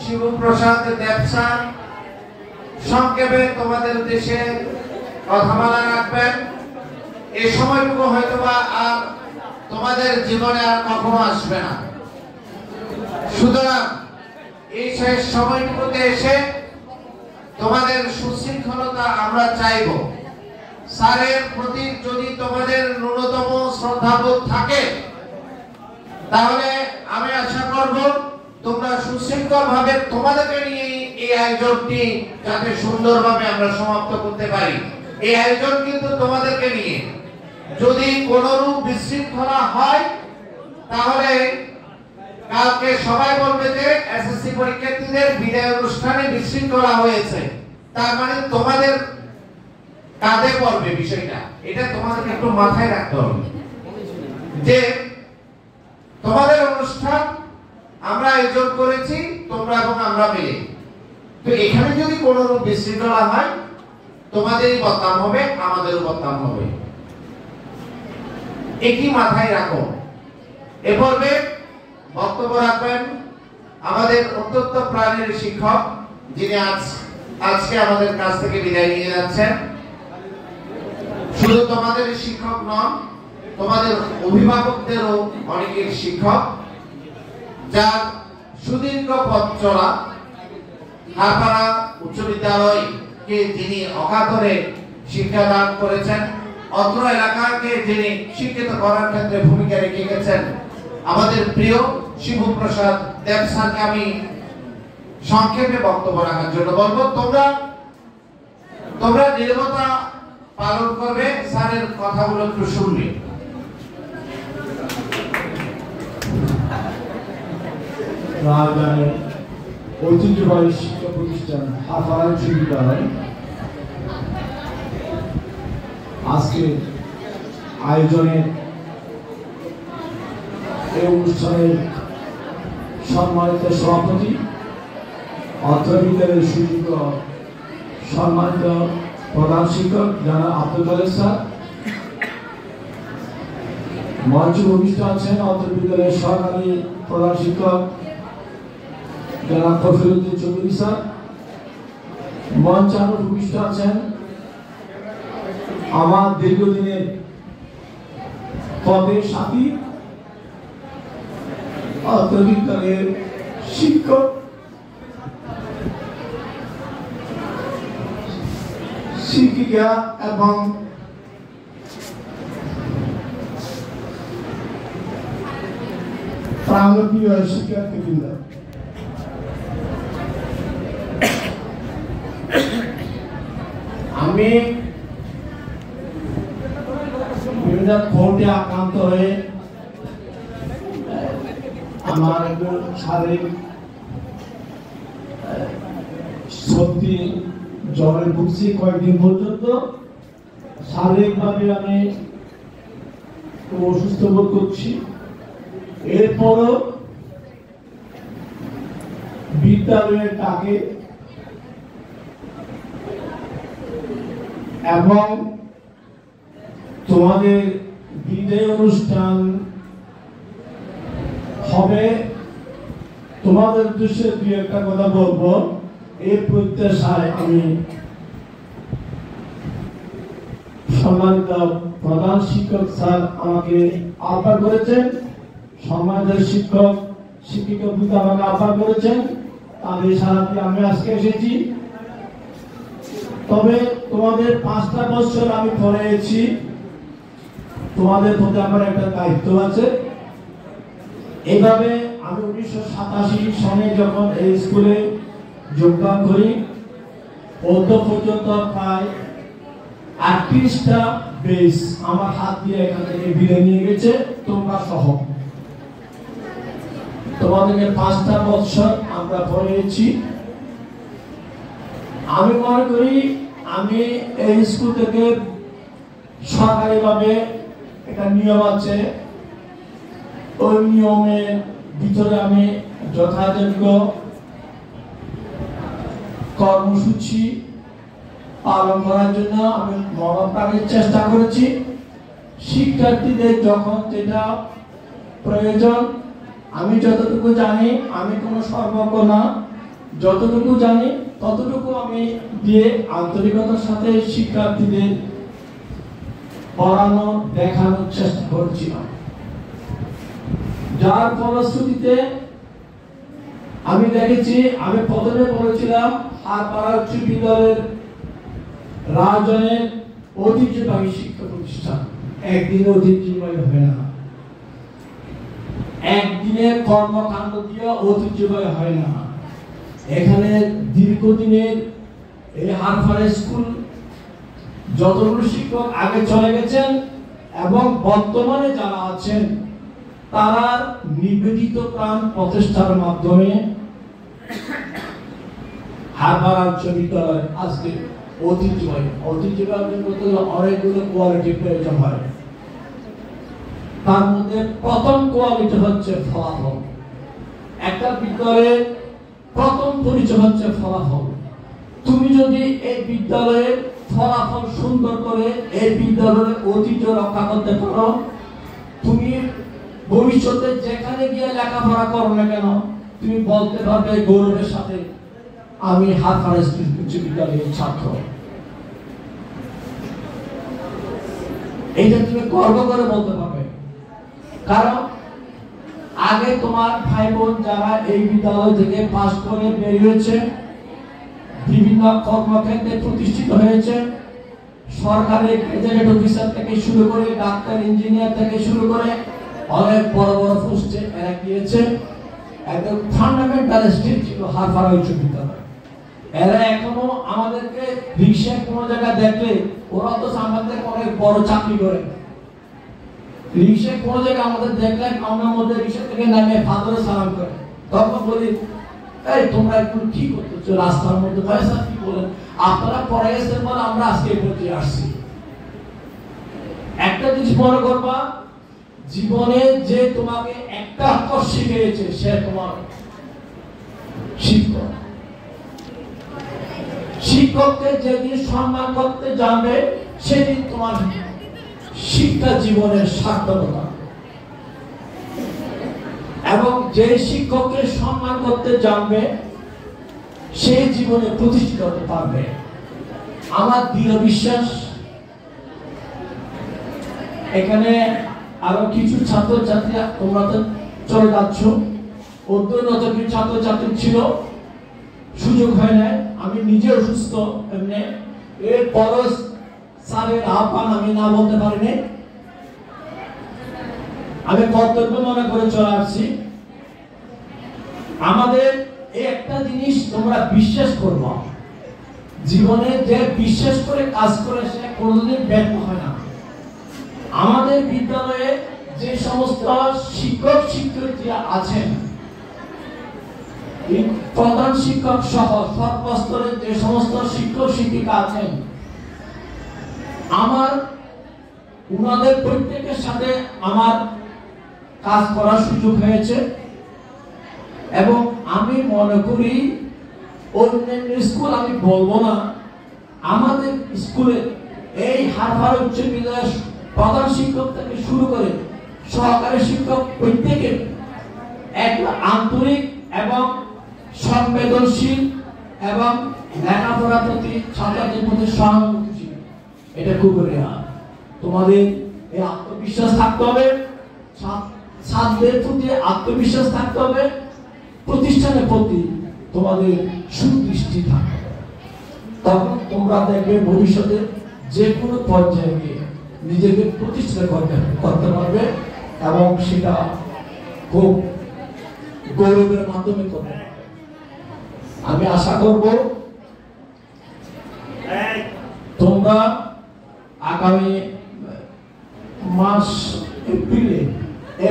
শিবপ্রসাদ দেব sir সংক্ষেপে তোমাদের উদ্দেশ্যে কথা বলা রাখবেন। এই সময়টুকু হয়তোবা আর তোমাদের জীবনে আর কখনো আসবে না। সুতরাং এই শেষ সময়টুকুতে এসে তোমাদের সুশৃঙ্খলতা আমরা চাইব। স্যারের প্রতি যদি তোমাদের ন্যূনতম শ্রদ্ধাবোধ থাকে তাহলে আমি আশা করব তোমরা সুশৃঙ্খল ভাবে তোমাদেরকে নিয়ে এই আয়োজনটি যাতে সুন্দরভাবে আমরা সমাপ্ত করতে পারি। এই আয়োজন কিন্তু তোমাদেরকে নিয়ে। যদি কোনরূপ বিশৃঙ্খলা হয় তাহলে কালকে সবাই বলবে যে এসএসসি পরীক্ষার্থীদের বিদায় অনুষ্ঠানে বিশৃঙ্খলা হয়েছে, তার মানে তোমাদের কাঁধে পড়বে বিষয়টা। এটা তোমাদেরকে একটু মাথায় রাখতে হবে যে তোমাদের অনুষ্ঠান আমরা আয়োজন করেছি তোমরা এবং আমরা মিলে। তো এখানে যদি কোনরূপ বিশৃঙ্খলা হয় তোমাদেরই বদনাম হবে, আমাদেরও বদনাম হবে। একই মাথায় রাখো। এ পর্বে বক্তব্য রাখবেন আমাদের অত্যন্ত প্রাণের শিক্ষক, যিনি আজকে আমাদের কাছ থেকে বিদায় নিয়ে যাচ্ছেন। শুধু তোমাদের শিক্ষক নন, তোমাদের অভিভাবকদেরও অনেকের শিক্ষক, যার সুদীর্ঘ পথ চলা হারপাড়া উচ্চ বিদ্যালয়কে যিনি অকাতরে শিক্ষাদান করেছেন, অত্র এলাকাকে যিনি শিক্ষিত করার ক্ষেত্রে ভূমিকা রেখে গেছেন, আমাদের প্রিয় শিবপ্রসাদ দেব স্যারকে আমি সংক্ষেপে বক্তব্য রাখার জন্য বলবো। তোমরা নীরবতা পালন করবে, স্যারের কথাগুলো একটু শুনবে। রাজধানীর ঐতিহ্যবাহী শিক্ষা প্রতিষ্ঠান হারপাড়া উচ্চ বিদ্যালয় আজকে আয়োজনের এই অনুষ্ঠানের সম্মানিত সভাপতি, অত্র বিদ্যালয়ের সুযোগ্য সম্মানিত প্রধান শিক্ষক জনাব আব্দুল কাদের স্যার, মঞ্চে উপবিষ্ট আছেন অত্র বিদ্যালয়ের সহকারী প্রধান শিক্ষক জনাব ফজলুদ্দিন চৌধুরী স্যার, মঞ্চে আরো উপবিষ্ট আছেন আমার দীর্ঘদিনের পদের সাথী অত্র বিদ্যালয়ের শিক্ষক শিক্ষিকা এবং প্রাণপ্রিয় শিক্ষার্থীবৃন্দ, আমি বিভিন্ন কোর্টে আক্রান্ত হয়ে আমার একটু শারীরিক সত্যি জ্বরে ভুগছি কয়েকদিন পর্যন্ত। শারীরিকভাবে আমি খুব অসুস্থ বোধ করছি। এরপরও বিদ্যালয়ের ডাকে এবং তোমাদের বিদায় অনুষ্ঠান হবে, তোমাদের উদ্দেশ্যে দুই একটা কথা বলবো, এই প্রত্যাশায় আমি সম্মানিত প্রধান শিক্ষক স্যার আমাকে আহ্বান করেছেন, সম্মানিত শিক্ষক শিক্ষিকা বৃন্দ আমাকে আহ্বান করেছেন, তাদের সাথে আমি আজকে এসেছি। তবে তোমাদের 5টা বছর আমি পড়িয়েছি, তোমাদের প্রতি আমার একটা দায়িত্ব আছে। এইভাবে আমি 1987 সনে যখন এই স্কুলে যোগদান করি, পর্যন্ত প্রায় 38টা বেস আমার হাত দিয়ে এখান থেকে বিদায় নিয়ে গেছে, তোমরা সহ। তোমাদেরকে 5টা বছর আমরা পড়িয়েছি। আমি মনে করি আমি এই স্কুল থেকে সরকারিভাবে একটা নিয়ম আছে, ওই নিয়মের ভিতরে আমি যথাযোগ্য কর্মসূচি পালন করার জন্য আমি মনপ্রাণের চেষ্টা করেছি। শিক্ষার্থীদের যখন যেটা প্রয়োজন, আমি যতটুকু জানি, আমি কোনো সর্বজ্ঞ না, যতটুকু জানি ততটুকু আমি দিয়ে আন্তরিকতার সাথে শিক্ষার্থীদের পড়ানো দেখানোর চেষ্টা করছিলাম, যার ফলশ্রুতিতে আমি দেখেছি, আমি প্রথমে বলেছিলাম হারপাড়া উচ্চ বিদ্যালয়ের রাজনের ঐতিহ্যবাহী শিক্ষা প্রতিষ্ঠান একদিন ঐতিহ্যবাহী হয় না, একদিনের কর্মকাণ্ড দিয়ে ঐতিহ্যবাহী হয় না। এখানে দীর্ঘদিনের এই হারপাড়া স্কুল যতগুলো শিক্ষক আগে চলে গেছেন এবং বর্তমানে যারা আছেন তারা নিবেদিত প্রাণ প্রচেষ্টার মাধ্যমে হারপাড়া উচ্চ বিদ্যালয় আজকে ঐতিহ্যবাহী করতে গেলে অনেকগুলো কোয়ালিটি প্রয়োজন হয়। তার মধ্যে প্রথম কোয়ালিটি হচ্ছে ফলাফল। একটা বিদ্যালয়ের প্রথম পরিচয় হচ্ছে ফলাফল। তুমি যদি এই বিদ্যালয়ের ফলাফল সুন্দর করে এই বিদ্যালয়ের ঐতিহ্য রক্ষা করতে পারো, তুমি ভবিষ্যতে যেখানে গিয়ে লেখাপড়া করো না কেন তুমি বলতে পারবে গৌরবের সাথে আমি হারপাড়া উচ্চ বিদ্যালয়ের ছাত্র। এইটা তুমি গর্ব করে বলতে পারবে, কারণ আগে তোমার ভাই বোন যারা এই বিদ্যালয় থেকে পাশ করে বেরিয়েছে, বিভিন্ন কর্মক্ষেত্রে প্রতিষ্ঠিত হয়েছে, সরকারি গেজেটেড অফিসার থেকে শুরু করে ডাক্তার ইঞ্জিনিয়ার থেকে শুরু করে অনেক বড় বড় পোস্টে এরা গিয়েছে। একদম ফান্ডামেন্টাল স্টেজ ছিল হারপাড়া উচ্চ বিদ্যালয়। এরা এখনো আমাদেরকে রিক্সায় কোনো জায়গায় দেখলে ওরা তো আমাদের অনেক বড় চাকরি করে, রিক্সায় কোনো জায়গায় আমাদের দেখলে আমরা মধ্যে রিক্সা থেকে নামে ফাদরে সালাম করে, তখন বলি এই তোমরা একটু কি করতেছো রাস্তার মধ্যে? পয়সা কি বলেন আপনারা পরে এসে বলে আমরা আজকে পৌঁছে আসছি। একটা জিনিস মনে করবা, জীবনে যে তোমাকে একটা অক্ষর শিখিয়েছে সে তোমার শিক্ষক। শিক্ষককে যেদিন সম্মান করতে জানবে সেদিন তোমার শিক্ষা জীবনের সার্থকতা। এবং যে শিক্ষককে সম্মান করতে জানবে সে জীবনে প্রতিষ্ঠিত হতে পারবে। আমার দৃঢ় বিশ্বাস এখানে আরো কিছু ছাত্রছাত্রী, তোমরা তো চলে যাচ্ছ, অধ্যয়নত কিছু ছাত্রছাত্রী ছিল, সুযোগ হয় না। আমি নিজে অসুস্থ, এমনি এর পরশ স্যারের আহ্বান আমি না বলতে পারিনি, আমি কর্তব্য মনে করে চলে আসছি। আমাদের একটা জিনিস তোমরা বিশ্বাস করবা, জীবনে যে বিশ্বাস করে কাজ করে সে কোনোদিন ব্যর্থ হয় না। আমাদের বিদ্যালয়ে যে সমস্ত শিক্ষক শিক্ষয়িত্রীরা আছেন, প্রধান শিক্ষক সহ সর্বস্তরে যে সমস্ত শিক্ষক শিক্ষিকা আছেন, আমার উনাদের প্রত্যেকের সাথে আমার কাজ করার সুযোগ হয়েছে এবং আমি মনে করি অন্যান্য স্কুল আমি বলবো না, আমাদের স্কুলে এই হারপাড়া উচ্চ বিদ্যালয়ের প্রধান শিক্ষক থেকে শুরু করে সহকারী শিক্ষক প্রত্যেকে এক আন্তরিক এবং সংবেদনশীল এবং লেখাপড়ার প্রতি ছাত্রদের প্রতি সহানুভূতিশীল। এটা খুব রেয়ার। তোমাদের এই আত্মবিশ্বাস থাকতে হবে, ছাত্রদের প্রতি আত্মবিশ্বাস থাকতে হবে, প্রতিষ্ঠানের প্রতি তোমাদের সুদৃষ্টি থাকবে। তখন তোমরা দেখবে ভবিষ্যতে যে কোনো পর্যায়ে গিয়ে নিজেকে প্রতিষ্ঠা করতে পারবে এবং সেটা খুব গৌরবের মাধ্যমে করবে। আমি আশা করব তোমরা আগামী মাস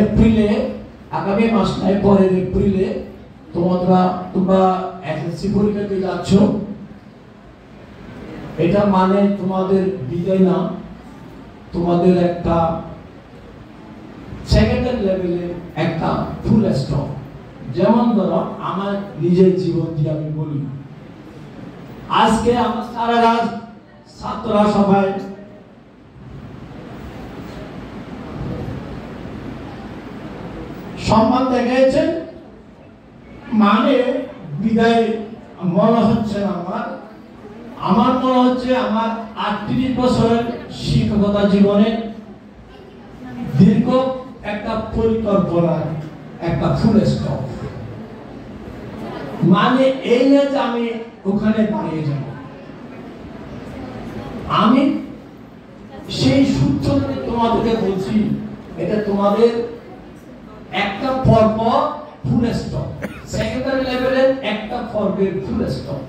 এপ্রিলে আগামী মাস নয় পরের এপ্রিলে তোমরা এসএসসি পরীক্ষা দিয়ে যাচ্ছ। এটা মানে তোমাদের বিদায় না, তোমাদের একটা সেকেন্ডারি লেভেলের একটা ফুল স্টপ। যেমন ধরো আমার নিজের জীবন দিয়ে আমি বলি, আজকে আমার সারা রাত ছাত্ররা সবাই সম্মান দেখিয়েছেন, মানে বিদায় মনে হচ্ছে না, আমার মনে হচ্ছে আমার 38 বছরের শিক্ষকতা জীবনে দীর্ঘ একটা পরিকল্পনা, একটা ফুল স্টপ। মানে এই না যে আমি ওখানে দাঁড়িয়ে যাব, আমি সেই সূত্র ধরে তোমাদেরকে বলছি, এটা তোমাদের একটা পর্ব ফুল স্টপ, সেকেন্ডারি লেভেলের একটা পর্বের ফুল স্টপ।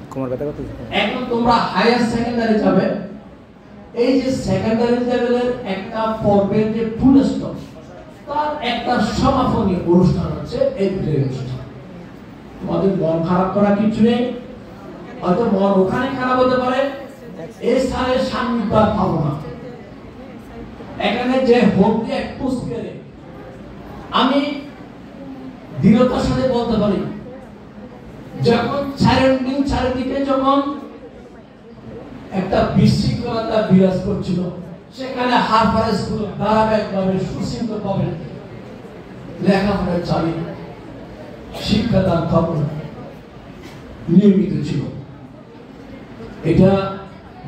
এখন তোমরা হায়ার সেকেন্ডারি যাবে, এই যে সেকেন্ডারি লেভেলের একটা পর্বের যে ফুল স্টপ, তার একটা সমাপনী অনুষ্ঠান হচ্ছে এই অনুষ্ঠান। তোমাদের মন খারাপ করা কিছু নেই, হয়তো মন ওখানে খারাপ হতে পারে, এই স্থানের সান্নিধ্য পাবো না, এখানে যে হোক দিয়ে অ্যাটমসফিয়ারে আমি দৃঢ়তার সাথে বলতে পারি, যখন চারিদিকে যখন একটা বিশৃঙ্খলতা বিরাজ করছিল, সেখানে হারপার স্কুল ধারাবাহিকভাবে সুশৃঙ্খলভাবে লেখাপড়া চালিয়ে শিক্ষাদান খবর নিয়মিত ছিল। এটা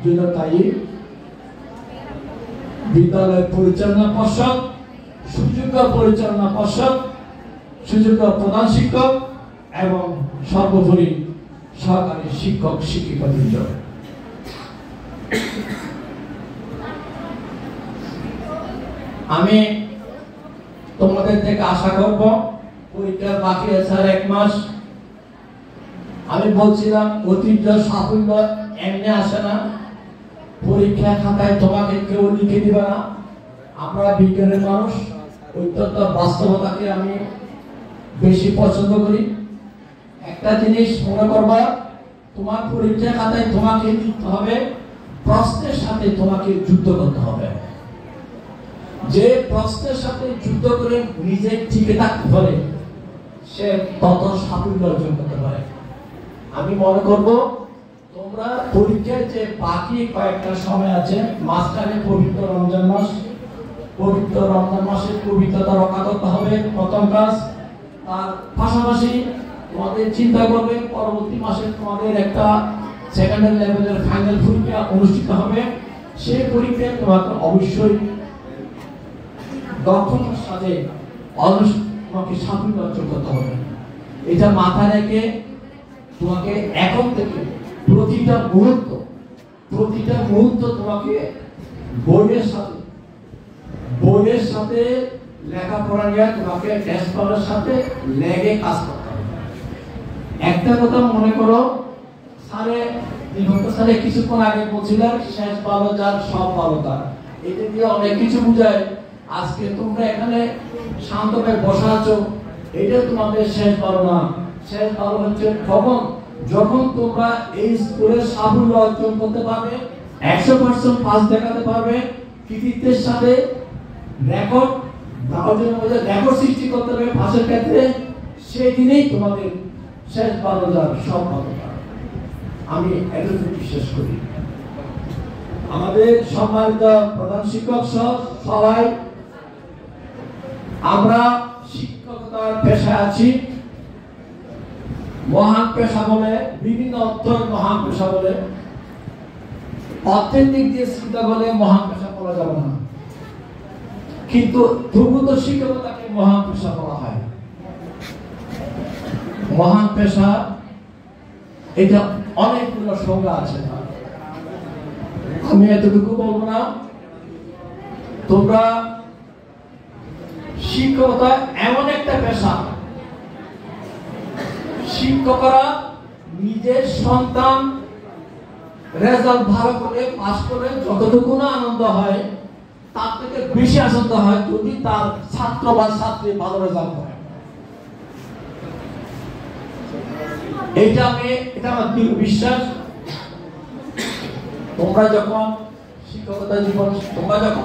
জন্য তাই বিদ্যালয় পরিচালনা পর্ষদ, সুযোগ্য পরিচালনা পর্ষদ, সুযোগ্য প্রধান শিক্ষক এবং সর্বোপরি সহকারী শিক্ষক শিক্ষিকাবৃন্দ, আমি তোমাদের থেকে আশা করব, পরীক্ষার বাকি আছে আর 1 মাস। আমি বলছিলাম ঐতিহ্য সাফল্য এমনি আসে না, পরীক্ষা খাতায় তোমাকে কেউ লিখে দিবে না। আমরা বিজ্ঞানের মানুষ, অত্যন্ত বাস্তবতাকে আমি বেশি পছন্দ করি। একটা জিনিস মনে করবা, তোমার পরীক্ষা খাতায় তোমাকে লিখতে হবে, প্রশ্নের সাথে তোমাকে যুদ্ধ করতে হবে। যে প্রশ্নের সাথে যুদ্ধ করে নিজে টিকে থাকতে পারে, সে তত সাফল্য অর্জন করতে পারে। আমি মনে করব তোমরা পরীক্ষায় যে বাকি কয়েকটা সময় আছে, মাঝখানে পবিত্র রমজান মাস, পবিত্র রমজান মাসের পবিত্রতা রক্ষা করতে হবে প্রথম কাজ। তার পাশাপাশি তোমাদের চিন্তা করবে পরবর্তী মাসে তোমাদের একটা সেকেন্ডারি লেভেলের ফাইনাল পরীক্ষা অনুষ্ঠিত হবে, সেই পরীক্ষায় তোমাকে অবশ্যই দক্ষতার সাথে তোমাকে সাফল্য অর্জন করতে হবে। এটা মাথায় রেখে তোমাকে এখন থেকে প্রতিটা মুহূর্ত তোমাকে বইয়ের সাথে লেখাপড়া নিয়ে তোমাকে ড্যাশবোর্ডের সাথে লেগে কাজ করতে হবে। একটা কথা মনে করো, স্যারে কিছুক্ষণ আগে বলছিলেন শেষ ভালো যার সব ভালো তার, এটা দিয়ে অনেক কিছু বোঝায়। আজকে তোমরা এখানে শান্তভাবে বসা আছো, এটা তোমাদের শেষ ভালো না। শেষ ভালো হচ্ছে যখন তোমরা এই স্কুলের সাফল্য অর্জন করতে পারবে, 100% পাস দেখাতে পারবে, কৃতিত্বের সাথে রেকর্ড সৃষ্টি করতে পারবে পাসের ক্ষেত্রে, সেই দিনেই তোমাদের শেষ ভালো যার সব ভালো তার। আমি এটুকু বিশ্বাস করি। আমাদের সম্মানিত প্রধান শিক্ষক সবাই, আমরা শিক্ষকতার পেশায় আছি, মহান পেশা বলে, বিভিন্ন অর্থের মহান পেশা বলে, অর্থের দিক দিয়ে চিন্তা করলে মহান পেশা বলা যাবে না, কিন্তু তবু তো শিক্ষকতাকে মহান পেশা বলা হয়। মহান পেশা এটা অনেকগুলো সংজ্ঞা আছে, আমি এতটুকু বলবো না। তোমরা শিক্ষকতা এমন একটা পেশা, শিক্ষকরা নিজের সন্তান রেজাল্ট ভালো করে পাস করে যতটুকু না আনন্দ হয়, তার থেকে বেশি আনন্দ হয় যদি তার ছাত্র বা ছাত্রী ভালো রেজাল্ট করে। এটা আমার দৃঢ় বিশ্বাস। তোমরা যখন শিক্ষকতা জীবন, তোমরা যখন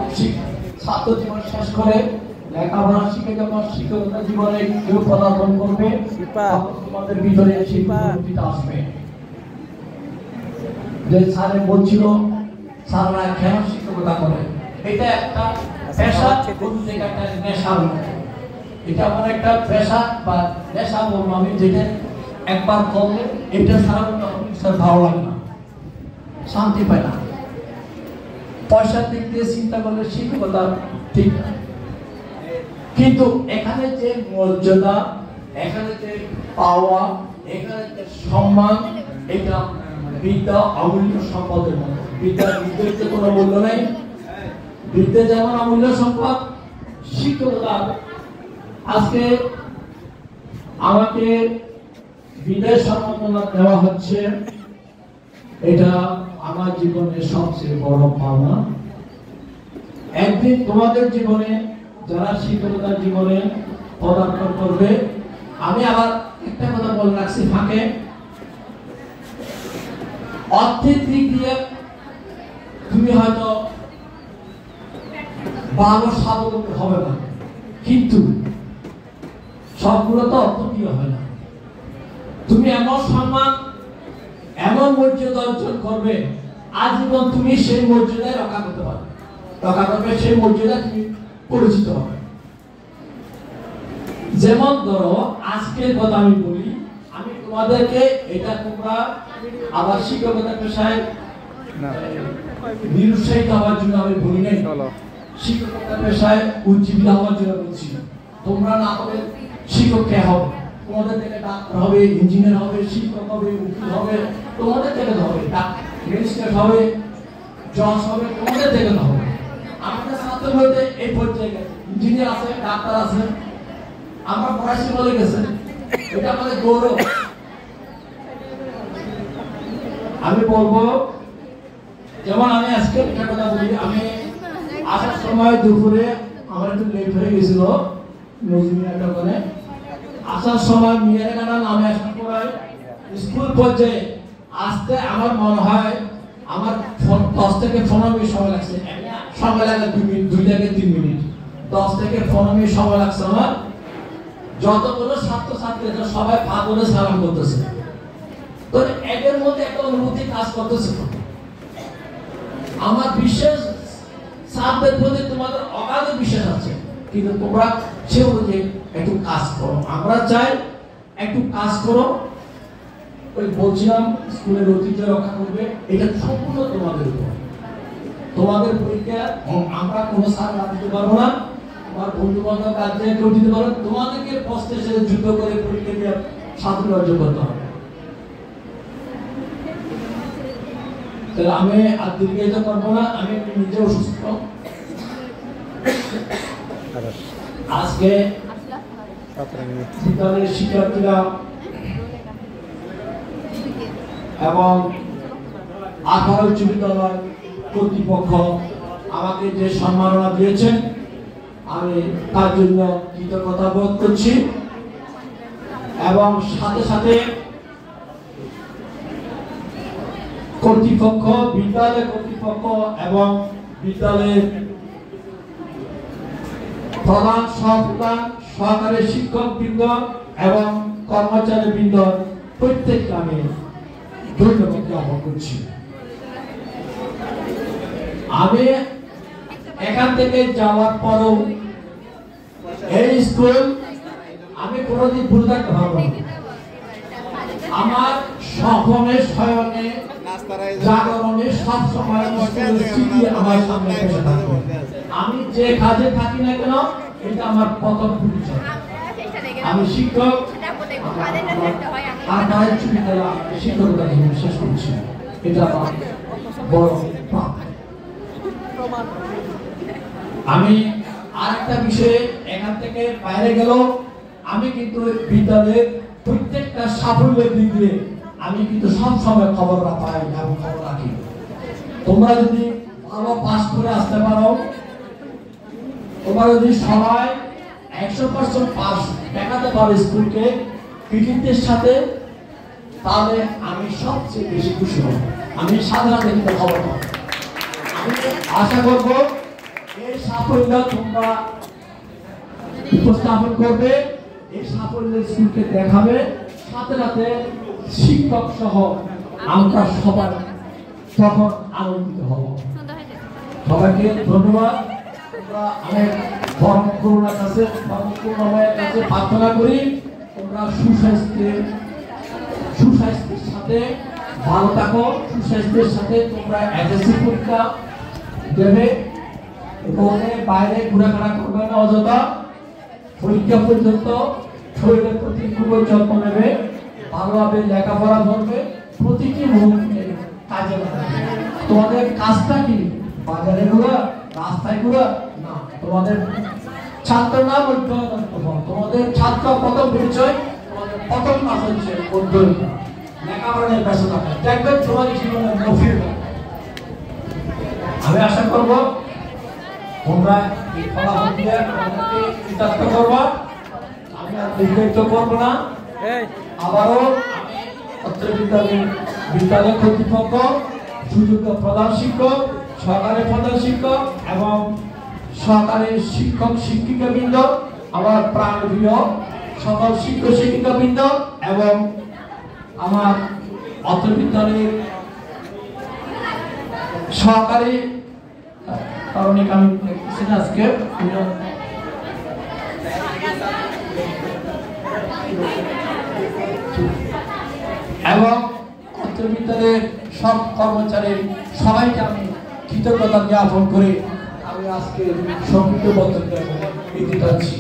ছাত্র জীবন শেষ করে লেখাপড়া শিখে যখন শিক্ষকতা জীবনে কেউ পদার্পণ করবে, তোমাদের ভিতরে শিক্ষকতা আসবে যে স্যারে বলছিল স্যাররা কেন শিক্ষকতা করে। এটা একটা পেশা, একটা নেশা। এটা আমার একটা পেশা বা নেশা বলবো আমি, যেটা একবার করলে এটা সারা অফিসার ভালো লাগে না, শান্তি পায় না। পয়সার দিক দিয়ে চিন্তা করলে শিক্ষকতা ঠিক না, কিন্তু এখানে যে মর্যাদা, এখানে যে পাওয়া, এখানে যে সম্মান, এটা বিদ্যা অমূল্য সম্পদের মতো। বিদ্যার বিদ্যুৎ কোনো মূল্য নেই। বিদ্যা যেমন অমূল্য সম্পদ, শিক্ষকতা। আজকে আমাকে বিদায় সম্মাননা দেওয়া হচ্ছে, এটা আমার জীবনের সবচেয়ে বড় পাওনা। একদিন তোমাদের জীবনে যারা শিক্ষকতার জীবনে পদার্পণ করবে, আমি আবার একটা কথা বলে রাখছি ফাঁকে, অর্থের দিক দিয়ে তুমি হয়তো ভালো স্বাবলম্বী হবে না, কিন্তু সবগুলো তো অর্থ দিয়ে হয় না। তুমি এমন সম্মান, এমন মর্যাদা অর্জন করবে, আজীবন তুমি সেই মর্যাদায় রক্ষা করতে পারবে, রক্ষা করবে সেই মর্যাদা তুমি পরিচিত হবে। যেমন ধরো আজকের কথা আমি বলি, আমি তোমাদেরকে এটা তোমরা আবার শিক্ষকতা পেশায় নিরুৎসাহিত হওয়ার জন্য আমি বলি নাই, শিক্ষকতা পেশায় উজ্জীবিত হওয়ার জন্য বলছি। তোমরা না হবে শিক্ষক কে হবে, তোমাদের থেকে ডাক্তার হবে, ইঞ্জিনিয়ার হবে, শিক্ষক হবে, উকিল হবে, তোমাদের থেকে হবে, ম্যাজিস্ট্রেট হবে, জজ হবে, তোমাদের থেকে হবে। আমাদের ছাত্র বলতে এই পর্যায়ে গেছে, ইঞ্জিনিয়ার আছে, ডাক্তার আছে, আমরা পড়াশি বলে গেছে, এটা আমাদের গৌরব। আমি বলবো, যেমন আমি আজকে একটা কথা বলি, আমি আসার সময় দুপুরে আমার একটু লেট হয়ে গেছিল নজরুল করে আসার সময় মেয়ের কাটা নামে আসার পরে স্কুল পর্যায়ে আসতে আমার মনে হয় আমার 10 থেকে 15 মিনিট সময় লাগছে। সময় লাগে 2 মিনিট, 2 থেকে 3 মিনিট, 10 থেকে 15 মিনিট সময় লাগছে আমার। যতগুলো ছাত্রছাত্রী সবাই পা ধরে সালাম করতেছে, তো এদের মধ্যে একটা অনুভূতি কাজ করতেছে। আমার বিশেষ ছাত্রদের প্রতি তোমাদের অগাধ বিশ্বাস আছে, কিন্তু তোমরা সে অনুযায়ী একটু কাজ করো। আমরা চাই একটু কাজ করো। ওই বলছিলাম স্কুলের ঐতিহ্য রক্ষা করবে, এটা সম্পূর্ণ তোমাদের উপর। তোমাদের পরীক্ষা আমরা কোনো স্যার দিতে পারবো না, তোমার বন্ধু বান্ধব কাজে কেউ দিতে পারো, তোমাদেরকে প্রশ্নের সাথে যুদ্ধ করে পরীক্ষা দিয়ে ছাত্র অর্জন করতে হবে। তাহলে আমি আর দীর্ঘায়িত করবো না, আমি নিজে অসুস্থ। আজকে বিদ্যালয়ের শিক্ষার্থীরা এবং 18 উচ্চ বিদ্যালয় কর্তৃপক্ষ আমাকে যে সম্মাননা দিয়েছেন, আমি তার জন্য কৃতজ্ঞতা বোধ করছি। এবং সাথে সাথে কর্তৃপক্ষ, বিদ্যালয় কর্তৃপক্ষ এবং বিদ্যালয়ের প্রধান সহপ্রধান, সহকারী শিক্ষকবৃন্দ এবং কর্মচারীবৃন্দ প্রত্যেককে আমি ধন্যবাদ জ্ঞাপন করছি। আমি এখান থেকে যাওয়ার পরও এই স্কুল আমি কোনোদিন ভুল থাকতে পারবো না। আমার স্বপ্নে, শয়নে, জাগরণে সব সময় স্মৃতি আমার সামনে এসে থাকবে। আমি যে কাজে থাকি না কেন, এটা আমার প্রথম পরিচয়। আমি শিক্ষক, আর শিক্ষকতা শেষ করছি, এটা আমার বড় প্রাপ্তি। আমি আরেকটা বিষয়ে এখান থেকে বাইরে গেল, আমি কিন্তু বিদ্যালয়ের প্রত্যেকটা সাফল্যের দিক দিয়ে আমি কিন্তু সব সময় খবর পাই এবং খবর রাখি। তোমরা যদি ভালো পাস করে আসতে পারো, তোমরা যদি সবাই 100% পাস দেখাতে পারো স্কুলকে কৃতিত্বের সাথে, তাহলে আমি সবচেয়ে বেশি খুশি হব। আমি সাধারণ কিন্তু খবর পাবো। আমি আশা করব এই সাফল্য তোমরা উপস্থাপন করবে, এই সাফল্য স্কুলকে দেখাবে, সাথে সাথে শিক্ষক সহ আমরা সবাই তখন আনন্দিত হব। সবাইকে ধন্যবাদ। আমি পরম করুণার কাছে, পরম করুণাময়ের কাছে প্রার্থনা করি তোমরা সুস্বাস্থ্যে সুস্বাস্থ্যের সাথে ভালো থাকো, সুস্বাস্থ্যের সাথে তোমরা এসএসসি পরীক্ষা দেবে, ওখানে বাইরে ঘোরাফেরা করবে না অযথা, পরীক্ষা পর্যন্ত শরীরের প্রতি খুবই যত্ন নেবে, ভালোভাবে লেখাপড়া করবে, প্রতিটি মুহূর্তে কাজে লাগাবে। তোমাদের কাজটা কি বাজারে ঘোরা, রাস্তায় ঘোরা না, তোমাদের ছাত্র নাম তোমাদের ছাত্র প্রথম পরিচয়, তোমাদের প্রথম কাজ হচ্ছে অধ্যয়ন, লেখাপড়া নিয়ে ব্যস্ত থাকা, দেখবেন তোমাদের জীবনে গভীর। আমি আশা করব তোমরা এই ফলাফল দিয়ে আমাদেরকে কৃতার্থ করবা। আমি আর দীর্ঘায়িত করবো না। আবারও আমি অত্র বিদ্যালয় কর্তৃপক্ষ, সুযোগ্য প্রধান শিক্ষক, সহকারী প্রধান শিক্ষক এবং সহকারী শিক্ষক শিক্ষিকাবৃন্দ, আমার প্রাণপ্রিয় সকল শিক্ষক শিক্ষিকাবৃন্দ এবং আমার অত্র বিদ্যালয়ের সহকারী কারণ আমি আজকে এবং অত্র বিদ্যালয়ের সব কর্মচারী সবাইকে আমি কৃতজ্ঞতা জ্ঞাপন করে আমি আজকে সংক্ষিপ্ত বক্তব্য দিতে চাচ্ছি।